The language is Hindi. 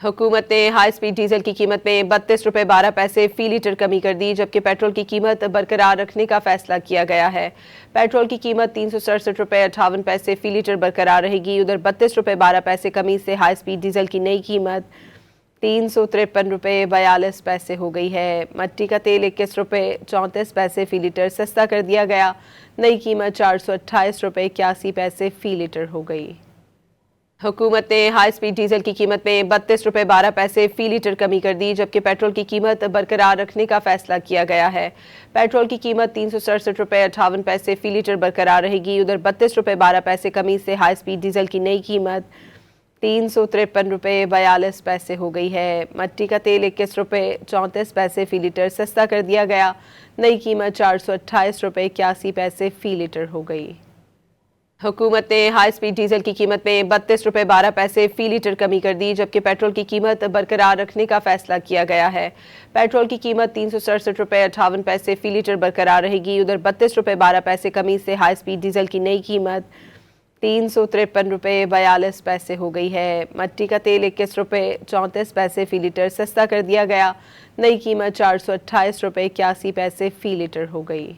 हुकूमत ने हाई स्पीड डीजल की कीमत में 32 रुपये 12 पैसे फी लीटर कमी कर दी, जबकि पेट्रोल की कीमत बरकरार रखने का फैसला किया गया है। पेट्रोल की कीमत 367 रुपये 58 पैसे फी लीटर बरकरार रहेगी। उधर 32 रुपये 12 पैसे कमी से हाई स्पीड डीजल की नई कीमत 353 रुपये 42 पैसे हो गई है। मट्टी का तेल 21 रुपये 34 पैसे फी लीटर सस्ता कर दिया गया। नई कीमत 428 रुपये 81 पैसे फी लीटर हो गई। हुकूमत ने हाई स्पीड डीजल की कीमत में 32 रुपये 12 पैसे फी लीटर कमी कर दी, जबकि पेट्रोल की कीमत बरकरार रखने का फैसला किया गया है। पेट्रोल की कीमत 367 रुपये 58 पैसे फी लीटर बरकरार रहेगी। उधर 32 रुपये 12 पैसे कमी से हाई स्पीड डीजल की नई कीमत 353 रुपये 42 पैसे हो गई है। मट्टी का तेल 21 रुपये 34 पैसे फी लीटर सस्ता कर दिया गया। नई कीमत 428 रुपये 81 पैसे फी लीटर हो गई। हुकूमत ने हाई स्पीड डीजल की कीमत में 32 रुपये 12 पैसे फी लीटर कमी कर दी, जबकि पेट्रोल की कीमत बरकरार रखने का फैसला किया गया है। पेट्रोल की कीमत 367 रुपये 58 पैसे फी लीटर बरकरार रहेगी। उधर 32 रुपये 12 पैसे कमी से हाई स्पीड डीजल की नई कीमत 353 रुपये 42 पैसे हो गई है। मट्टी का तेल 21 रुपये 34 पैसे फी लीटर सस्ता कर दिया गया। नई कीमत 428 रुपये 81 पैसे फी लीटर हो गई।